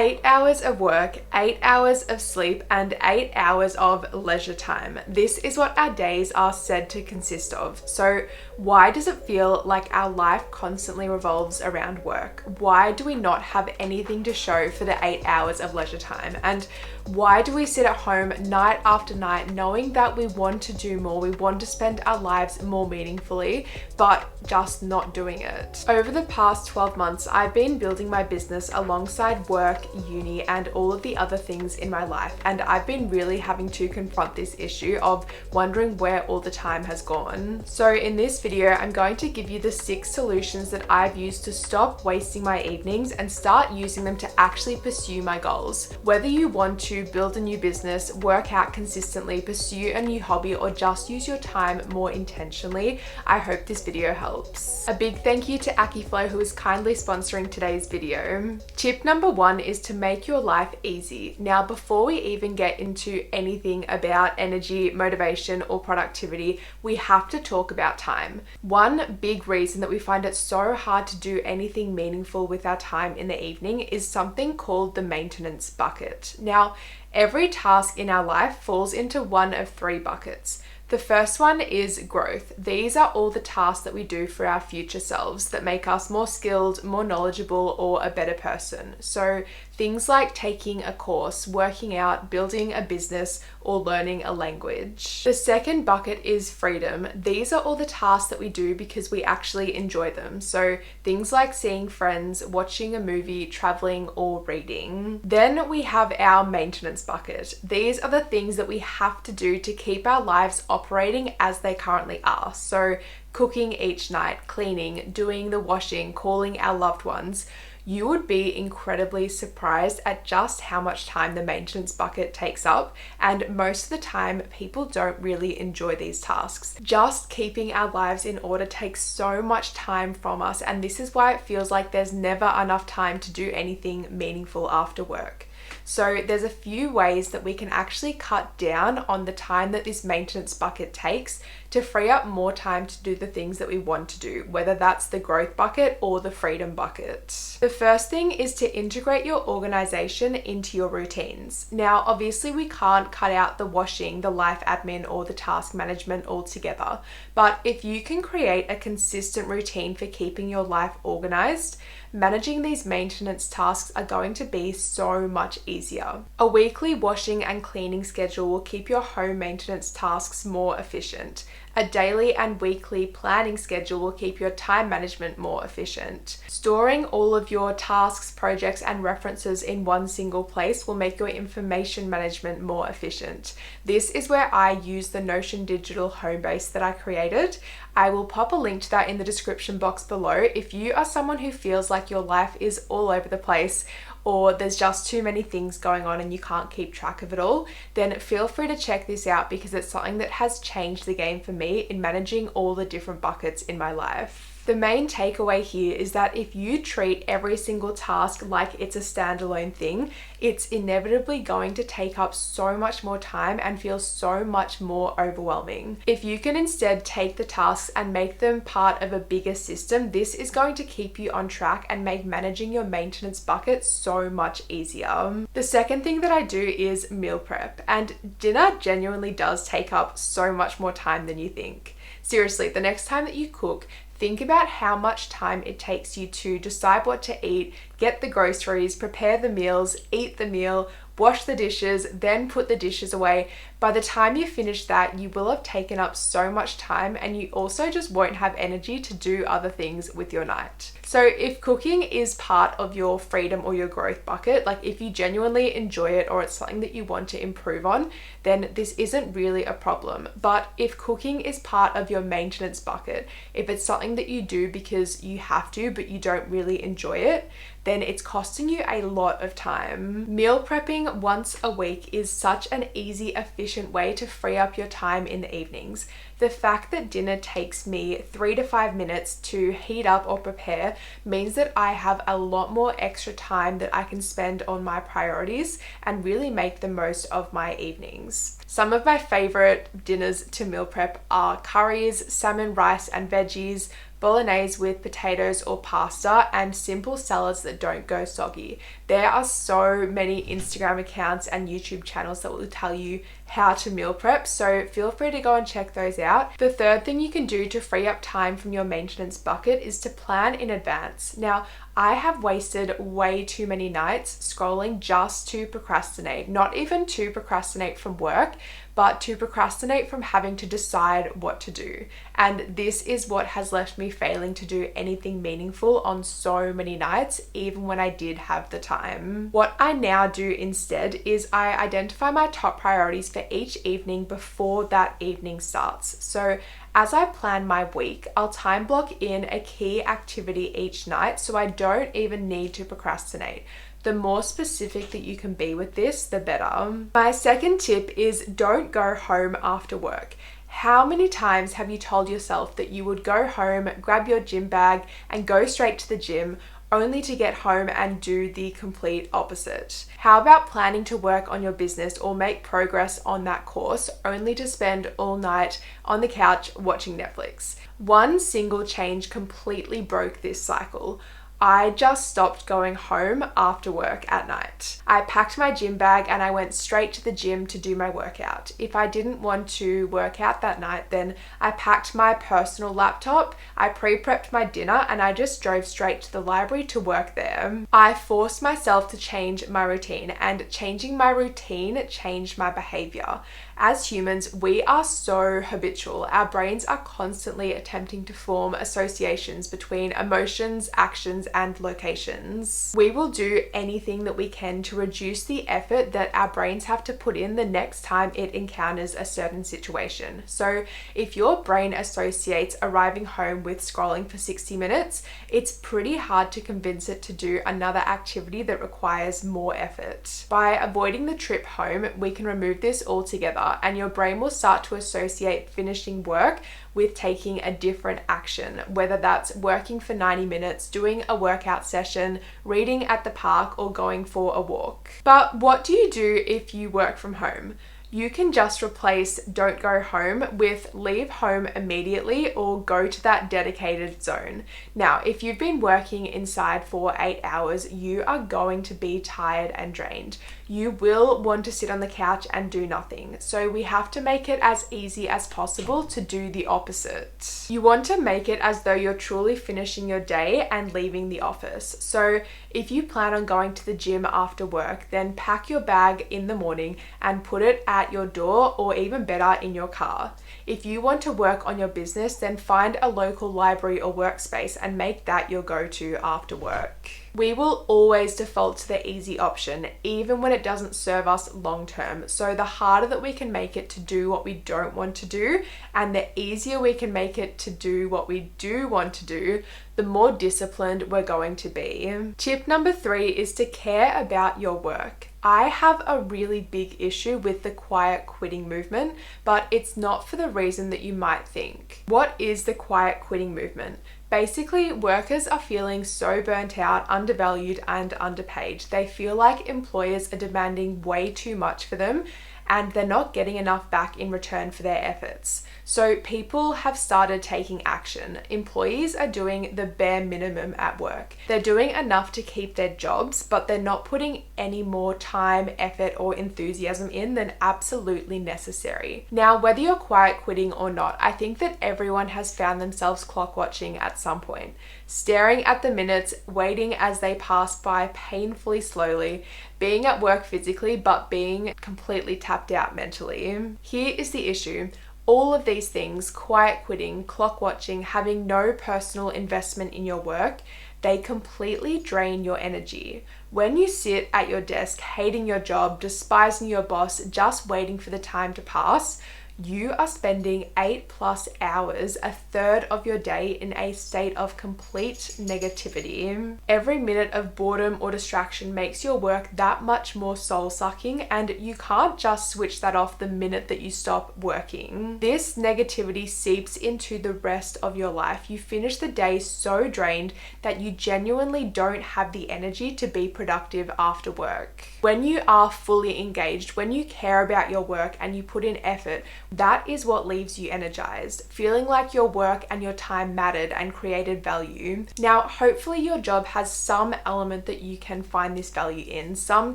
8 hours of work, 8 hours of sleep, and 8 hours of leisure time. This is what our days are said to consist of. So why does it feel like our life constantly revolves around work? Why do we not have anything to show for the 8 hours of leisure time? And why do we sit at home night after night knowing that we want to do more, we want to spend our lives more meaningfully, but just not doing it? Over the past 12 months, I've been building my business alongside work, uni, and all of the other things in my life. And I've been really having to confront this issue of wondering where all the time has gone. So in this video, I'm going to give you the 6 solutions that I've used to stop wasting my evenings and start using them to actually pursue my goals. Whether you want to build a new business, work out consistently, pursue a new hobby, or just use your time more intentionally, I hope this video helps. A big thank you to Akiflow, who is kindly sponsoring today's video. Tip number 1 is to make your life easy. Now, before we even get into anything about energy, motivation, or productivity, we have to talk about time. One big reason that we find it so hard to do anything meaningful with our time in the evening is something called the maintenance bucket. Now, every task in our life falls into one of 3 buckets. The first one is growth. These are all the tasks that we do for our future selves that make us more skilled, more knowledgeable, or a better person. So things like taking a course, working out, building a business, or learning a language. The second bucket is freedom. These are all the tasks that we do because we actually enjoy them. So things like seeing friends, watching a movie, traveling, or reading. Then we have our maintenance bucket. These are the things that we have to do to keep our lives operating as they currently are. So cooking each night, cleaning, doing the washing, calling our loved ones. You would be incredibly surprised at just how much time the maintenance bucket takes up, and most of the time people don't really enjoy these tasks. Just keeping our lives in order takes so much time from us, and this is why it feels like there's never enough time to do anything meaningful after work. So there's a few ways that we can actually cut down on the time that this maintenance bucket takes to free up more time to do the things that we want to do, whether that's the growth bucket or the freedom bucket. The first thing is to integrate your organization into your routines. Now, obviously we can't cut out the washing, the life admin, or the task management altogether, but if you can create a consistent routine for keeping your life organized, managing these maintenance tasks are going to be so much easier. A weekly washing and cleaning schedule will keep your home maintenance tasks more efficient. A daily and weekly planning schedule will keep your time management more efficient. Storing all of your tasks, projects, and references in one single place will make your information management more efficient. This is where I use the Notion digital home base that I created. I will pop a link to that in the description box below. If you are someone who feels like your life is all over the place, or there's just too many things going on and you can't keep track of it all, then feel free to check this out because it's something that has changed the game for me in managing all the different buckets in my life. The main takeaway here is that if you treat every single task like it's a standalone thing, it's inevitably going to take up so much more time and feel so much more overwhelming. If you can instead take the tasks and make them part of a bigger system, this is going to keep you on track and make managing your maintenance bucket so much easier. The second thing that I do is meal prep, and dinner genuinely does take up so much more time than you think. Seriously, the next time that you cook, think about how much time it takes you to decide what to eat, get the groceries, prepare the meals, eat the meal, wash the dishes, then put the dishes away. By the time you finish that, you will have taken up so much time, and you also just won't have energy to do other things with your night. So if cooking is part of your freedom or your growth bucket, like if you genuinely enjoy it or it's something that you want to improve on, then this isn't really a problem. But if cooking is part of your maintenance bucket, if it's something that you do because you have to but you don't really enjoy it, then it's costing you a lot of time. Meal prepping once a week is such an easy, efficient way to free up your time in the evenings. The fact that dinner takes me 3 to 5 minutes to heat up or prepare means that I have a lot more extra time that I can spend on my priorities and really make the most of my evenings. Some of my favorite dinners to meal prep are curries, salmon, rice and veggies, bolognese with potatoes or pasta, and simple salads that don't go soggy. There are so many Instagram accounts and YouTube channels that will tell you how to meal prep, so feel free to go and check those out. The third thing you can do to free up time from your maintenance bucket is to plan in advance. Now, I have wasted way too many nights scrolling just to procrastinate, not even to procrastinate from work, but to procrastinate from having to decide what to do. And this is what has left me failing to do anything meaningful on so many nights, even when I did have the time. What I now do instead is I identify my top priorities for each evening before that evening starts. So as I plan my week, I'll time block in a key activity each night so I don't even need to procrastinate. The more specific that you can be with this, the better. My second tip is don't go home after work. How many times have you told yourself that you would go home, grab your gym bag, and go straight to the gym, only to get home and do the complete opposite? How about planning to work on your business or make progress on that course, only to spend all night on the couch watching Netflix? One single change completely broke this cycle. I just stopped going home after work at night. I packed my gym bag and I went straight to the gym to do my workout. If I didn't want to work out that night, then I packed my personal laptop, I pre-prepped my dinner, and I just drove straight to the library to work there. I forced myself to change my routine, and changing my routine changed my behavior. As humans, we are so habitual. Our brains are constantly attempting to form associations between emotions, actions, and locations. We will do anything that we can to reduce the effort that our brains have to put in the next time it encounters a certain situation. So if your brain associates arriving home with scrolling for 60 minutes, it's pretty hard to convince it to do another activity that requires more effort. By avoiding the trip home, we can remove this altogether, and your brain will start to associate finishing work with taking a different action, whether that's working for 90 minutes, doing a workout session, reading at the park, or going for a walk. But what do you do if you work from home? You can just replace don't go home with leave home immediately or go to that dedicated zone. Now, if you've been working inside for 8 hours, you are going to be tired and drained. You will want to sit on the couch and do nothing. So we have to make it as easy as possible to do the opposite. You want to make it as though you're truly finishing your day and leaving the office. So if you plan on going to the gym after work, then pack your bag in the morning and put it at your door, or even better, in your car. If you want to work on your business, then find a local library or workspace and make that your go-to after work. We will always default to the easy option, even when it doesn't serve us long term. So the harder that we can make it to do what we don't want to do, and the easier we can make it to do what we do want to do, the more disciplined we're going to be. Tip number 3 is to care about your work. I have a really big issue with the quiet quitting movement, but it's not for the reason that you might think. What is the quiet quitting movement? Basically, workers are feeling so burnt out, undervalued, and underpaid. They feel like employers are demanding way too much for them, and they're not getting enough back in return for their efforts. So people have started taking action. Employees are doing the bare minimum at work. They're doing enough to keep their jobs, but they're not putting any more time, effort, or enthusiasm in than absolutely necessary. Now, whether you're quiet quitting or not, I think that everyone has found themselves clock watching at some point, staring at the minutes, waiting as they pass by painfully slowly, being at work physically, but being completely tapped out mentally. Here is the issue. All of these things, quiet quitting, clock watching, having no personal investment in your work, they completely drain your energy. When you sit at your desk, hating your job, despising your boss, just waiting for the time to pass, you are spending 8+ hours, a third of your day, in a state of complete negativity. Every minute of boredom or distraction makes your work that much more soul-sucking, and you can't just switch that off the minute that you stop working. This negativity seeps into the rest of your life. You finish the day so drained that you genuinely don't have the energy to be productive after work. When you are fully engaged, when you care about your work and you put in effort, That is what leaves you energized, feeling like your work and your time mattered and created value. Now, hopefully your job has some element that you can find this value in, some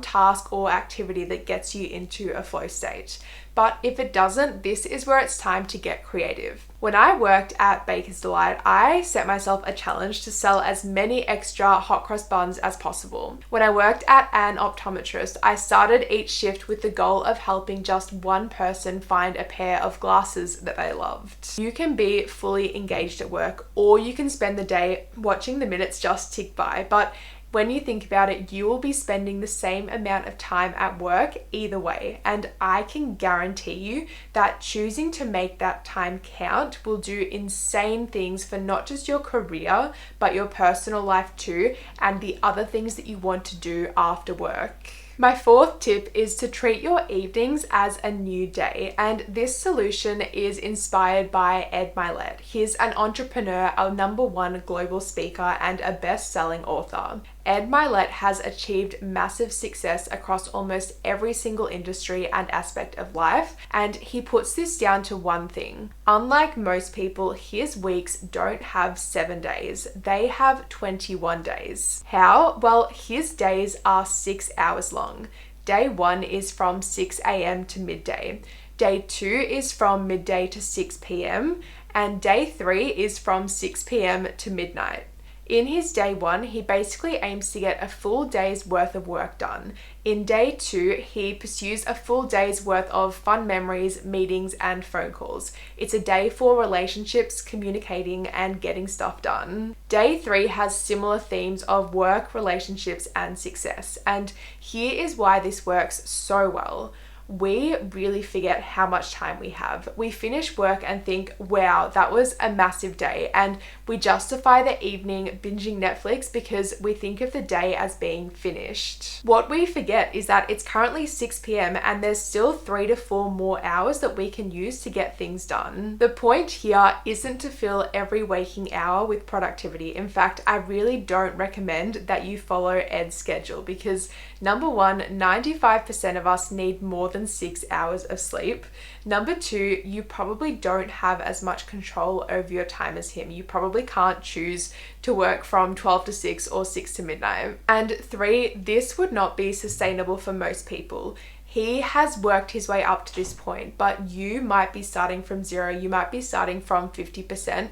task or activity that gets you into a flow state. But if it doesn't, this is where it's time to get creative. When I worked at Baker's Delight, I set myself a challenge to sell as many extra hot cross buns as possible. When I worked at an optometrist, I started each shift with the goal of helping just one person find a pair of glasses that they loved. You can be fully engaged at work, or you can spend the day watching the minutes just tick by, but when you think about it, you will be spending the same amount of time at work either way. And I can guarantee you that choosing to make that time count will do insane things for not just your career, but your personal life too, and the other things that you want to do after work. My fourth tip is to treat your evenings as a new day, and this solution is inspired by Ed Mylett. He's an entrepreneur, a #1 global speaker, and a best-selling author. Ed Mylett has achieved massive success across almost every single industry and aspect of life, and he puts this down to one thing. Unlike most people, his weeks don't have 7 days, they have 21 days. How? Well, his days are 6 hours long. Day 1 is from 6 a.m. to midday. Day 2 is from midday to 6 p.m. and day 3 is from 6 p.m. to midnight. In his day 1, he basically aims to get a full day's worth of work done. In day 2, he pursues a full day's worth of fun memories, meetings, and phone calls. It's a day for relationships, communicating, and getting stuff done. Day 3 has similar themes of work, relationships, and success. And here is why this works so well. We really forget how much time we have. We finish work and think, wow, that was a massive day. And we justify the evening binging Netflix because we think of the day as being finished. What we forget is that it's currently 6 p.m. and there's still 3 to 4 more hours that we can use to get things done. The point here isn't to fill every waking hour with productivity. In fact, I really don't recommend that you follow Ed's schedule because #1, 95% of us need more than 6 hours of sleep. #2, you probably don't have as much control over your time as him. You probably can't choose to work from 12 to 6 or 6 to midnight. And 3, this would not be sustainable for most people. He has worked his way up to this point, but you might be starting from 0. You might be starting from 50%.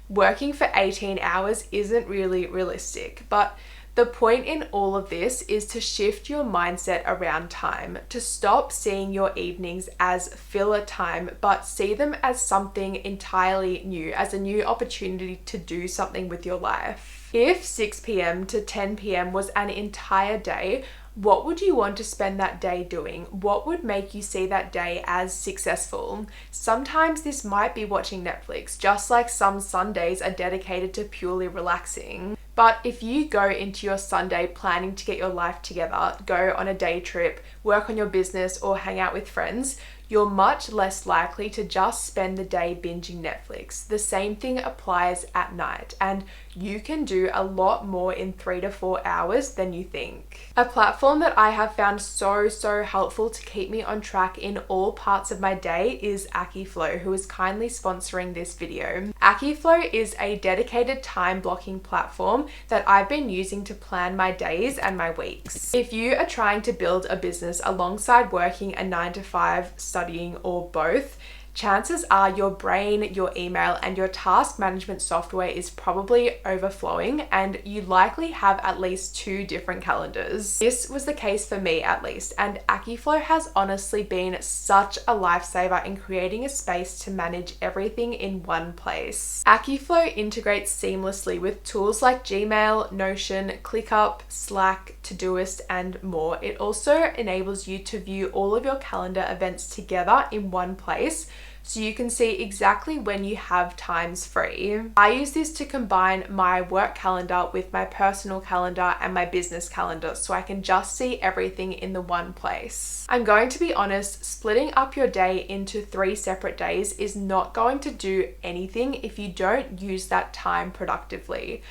Working for 18 hours isn't really realistic, but the point in all of this is to shift your mindset around time, to stop seeing your evenings as filler time, but see them as something entirely new, as a new opportunity to do something with your life. If 6 p.m. to 10 p.m. was an entire day, what would you want to spend that day doing? What would make you see that day as successful? Sometimes this might be watching Netflix, just like some Sundays are dedicated to purely relaxing. But if you go into your Sunday planning to get your life together, go on a day trip, work on your business, or hang out with friends, you're much less likely to just spend the day binging Netflix. The same thing applies at night, and you can do a lot more in 3 to 4 hours than you think. A platform that I have found so helpful to keep me on track in all parts of my day is Akiflow, who is kindly sponsoring this video. Akiflow is a dedicated time blocking platform that I've been using to plan my days and my weeks. If you are trying to build a business alongside working a 9 to 5, studying, or both, chances are your brain, your email, and your task management software is probably overflowing, and you likely have at least 2 different calendars. This was the case for me at least, and Akiflow has honestly been such a lifesaver in creating a space to manage everything in one place. Akiflow integrates seamlessly with tools like Gmail, Notion, ClickUp, Slack, Todoist, and more. It also enables you to view all of your calendar events together in one place, so you can see exactly when you have times free. I use this to combine my work calendar with my personal calendar and my business calendar, so I can just see everything in the one place. I'm going to be honest, splitting up your day into 3 separate days is not going to do anything if you don't use that time productively.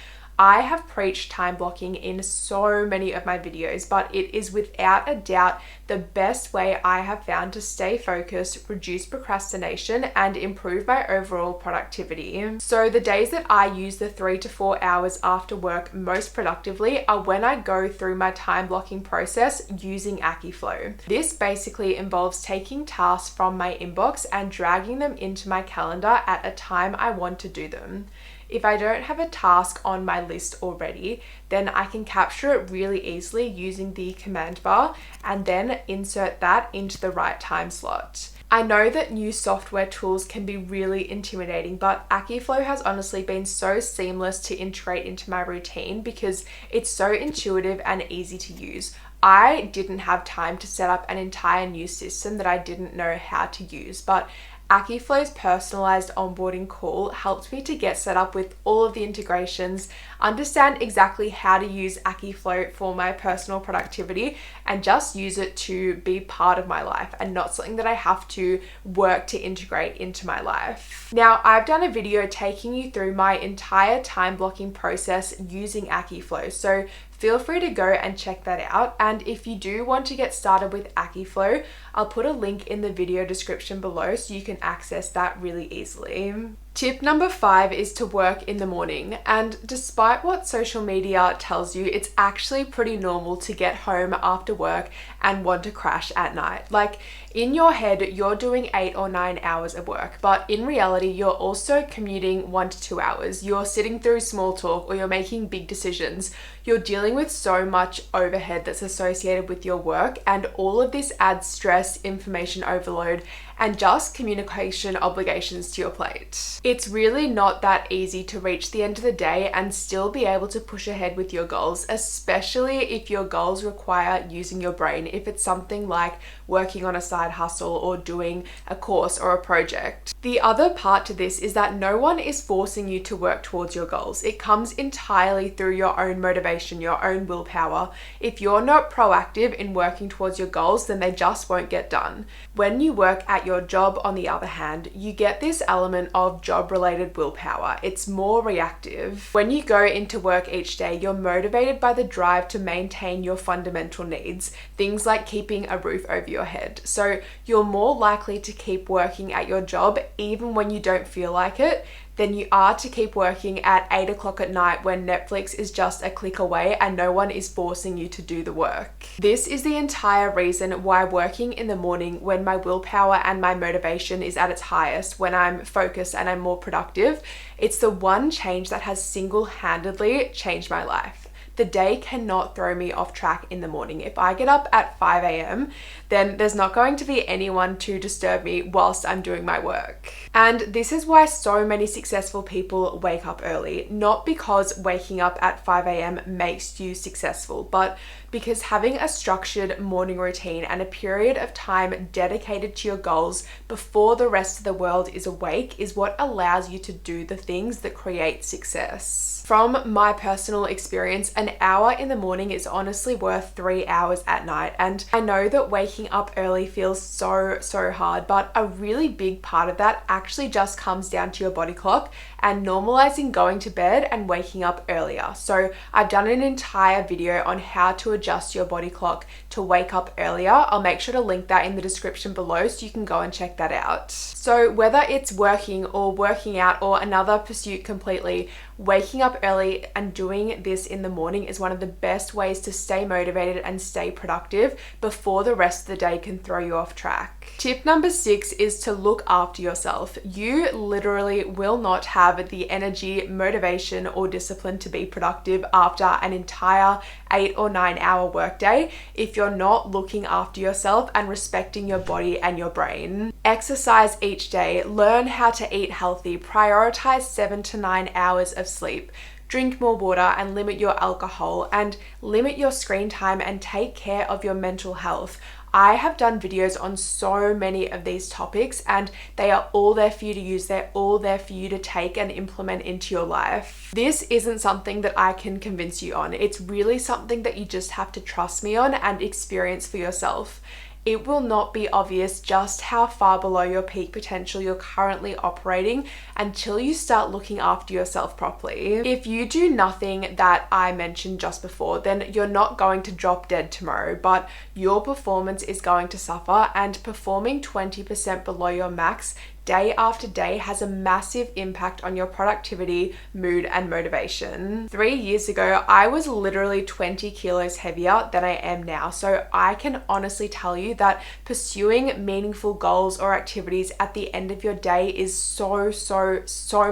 I have preached time blocking in so many of my videos, but it is without a doubt the best way I have found to stay focused, reduce procrastination, and improve my overall productivity. So the days that I use the 3 to 4 hours after work most productively are when I go through my time blocking process using Akiflow. This basically involves taking tasks from my inbox and dragging them into my calendar at a time I want to do them. If I don't have a task on my list already, then I can capture it really easily using the command bar and then insert that into the right time slot. I know that new software tools can be really intimidating, but Akiflow has honestly been so seamless to integrate into my routine because it's so intuitive and easy to use. I didn't have time to set up an entire new system that I didn't know how to use, but Akiflow's personalized onboarding call helped me to get set up with all of the integrations, understand exactly how to use Akiflow for my personal productivity, and just use it to be part of my life and not something that I have to work to integrate into my life. Now, I've done a video taking you through my entire time blocking process using Akiflow, so feel free to go and check that out. And if you do want to get started with Akiflow, I'll put a link in the video description below so you can access that really easily. Tip number 5 is to work in the morning. And despite what social media tells you, it's actually pretty normal to get home after work and want to crash at night. Like, in your head, you're doing 8 or 9 hours of work, but in reality, you're also commuting 1 to 2 hours. You're sitting through small talk or you're making big decisions. You're dealing with so much overhead that's associated with your work, and all of this adds stress, information overload, and just communication obligations to your plate. It's really not that easy to reach the end of the day and still be able to push ahead with your goals, especially if your goals require using your brain, if it's something like working on a side hustle or doing a course or a project. The other part to this is that no one is forcing you to work towards your goals. It comes entirely through your own motivation, your own willpower. If you're not proactive in working towards your goals, then they just won't get done. When you work at your job, on the other hand, you get this element of job-related willpower. It's more reactive. When you go into work each day, you're motivated by the drive to maintain your fundamental needs, things like keeping a roof over your head. So you're more likely to keep working at your job even when you don't feel like it than you are to keep working at 8 o'clock at night when Netflix is just a click away and no one is forcing you to do the work. This is the entire reason why working in the morning, when my willpower and my motivation is at its highest, when I'm focused and I'm more productive, it's the one change that has single-handedly changed my life. The day cannot throw me off track in the morning. If I get up at 5 a.m., then there's not going to be anyone to disturb me whilst I'm doing my work. And this is why so many successful people wake up early, not because waking up at 5 a.m. makes you successful, but because having a structured morning routine and a period of time dedicated to your goals before the rest of the world is awake is what allows you to do the things that create success. From my personal experience, an hour in the morning is honestly worth 3 hours at night. And I know that waking up early feels so hard, but a really big part of that actually just comes down to your body clock and normalizing going to bed and waking up earlier. So I've done an entire video on how to adjust your body clock to wake up earlier. I'll make sure to link that in the description below so you can go and check that out. So whether it's working or working out or another pursuit completely, waking up early and doing this in the morning is one of the best ways to stay motivated and stay productive before the rest of the day can throw you off track. Tip number 6 is to look after yourself. You literally will not have the energy, motivation, or discipline to be productive after an entire 8 or 9 hour workday if you're not looking after yourself and respecting your body and your brain. Exercise each day, learn how to eat healthy, prioritize 7 to 9 hours of sleep, drink more water and limit your alcohol, and limit your screen time and take care of your mental health. I have done videos on so many of these topics and they are all there for you to use. They're all there for you to take and implement into your life. This isn't something that I can convince you on. It's really something that you just have to trust me on and experience for yourself. it will not be obvious just how far below your peak potential you're currently operating until you start looking after yourself properly. If you do nothing that I mentioned just before, then you're not going to drop dead tomorrow, but your performance is going to suffer, and performing 20% below your max day after day has a massive impact on your productivity, mood, and motivation. 3 years ago, I was literally 20 kilos heavier than I am now. So I can honestly tell you that pursuing meaningful goals or activities at the end of your day is so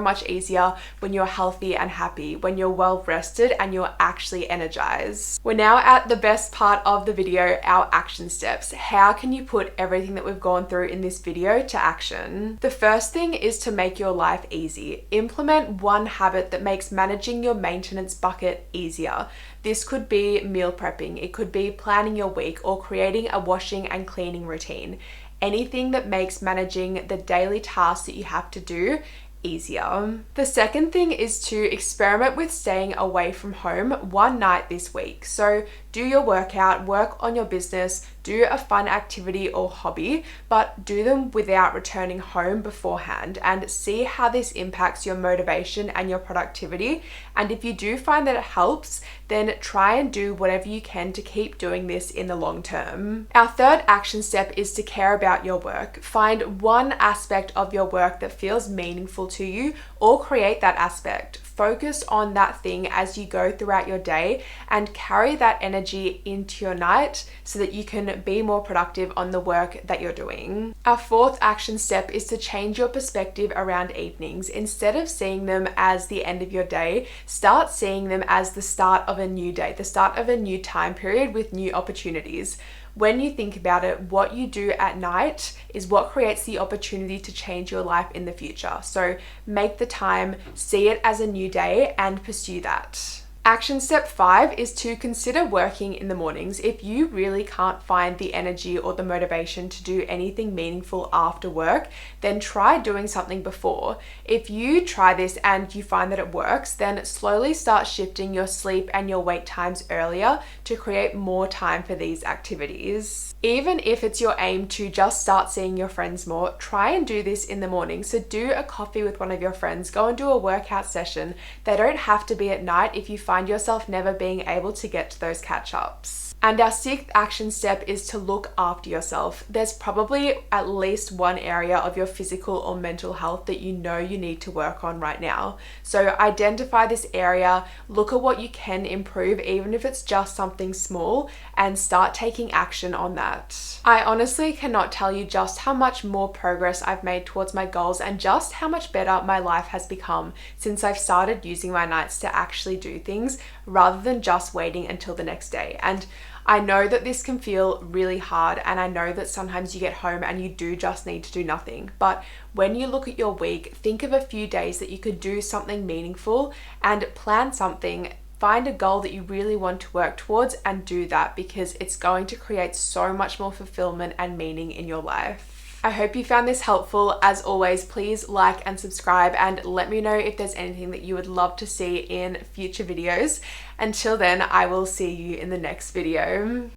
much easier when you're healthy and happy, when you're well rested and you're actually energized. We're now at the best part of the video, our action steps. How can you put everything that we've gone through in this video to action? The first thing is to make your life easy. Implement one habit that makes managing your maintenance bucket easier. This could be meal prepping, it could be planning your week, or creating a washing and cleaning routine. Anything that makes managing the daily tasks that you have to do easier. The second thing is to experiment with staying away from home one night this week. So do your workout, work on your business, do a fun activity or hobby, but do them without returning home beforehand, and see how this impacts your motivation and your productivity. And if you do find that it helps, then try and do whatever you can to keep doing this in the long term. Our third action step is to care about your work. Find one aspect of your work that feels meaningful to you, or create that aspect. Focus on that thing as you go throughout your day and carry that energy into your night so that you can be more productive on the work that you're doing. Our fourth action step is to change your perspective around evenings. Instead of seeing them as the end of your day, start seeing them as the start of a new day, the start of a new time period with new opportunities. When you think about it, what you do at night is what creates the opportunity to change your life in the future. So make the time, see it as a new day, and pursue that. Action step 5 is to consider working in the mornings. If you really can't find the energy or the motivation to do anything meaningful after work, then try doing something before. If you try this and you find that it works, then slowly start shifting your sleep and your wake times earlier to create more time for these activities. Even if it's your aim to just start seeing your friends more, try and do this in the morning. So do a coffee with one of your friends, go and do a workout session. They don't have to be at night if you find yourself never being able to get to those catch-ups. And our 6th action step is to look after yourself. There's probably at least one area of your physical or mental health that you know you need to work on right now. So identify this area, look at what you can improve, even if it's just something small, and start taking action on that. I honestly cannot tell you just how much more progress I've made towards my goals and just how much better my life has become since I've started using my nights to actually do things rather than just waiting until the next day. And I know that this can feel really hard, and I know that sometimes you get home and you do just need to do nothing. But when you look at your week, think of a few days that you could do something meaningful and plan something. Find a goal that you really want to work towards and do that, because it's going to create so much more fulfillment and meaning in your life. I hope you found this helpful. As always, please like and subscribe, and let me know if there's anything that you would love to see in future videos. Until then, I will see you in the next video.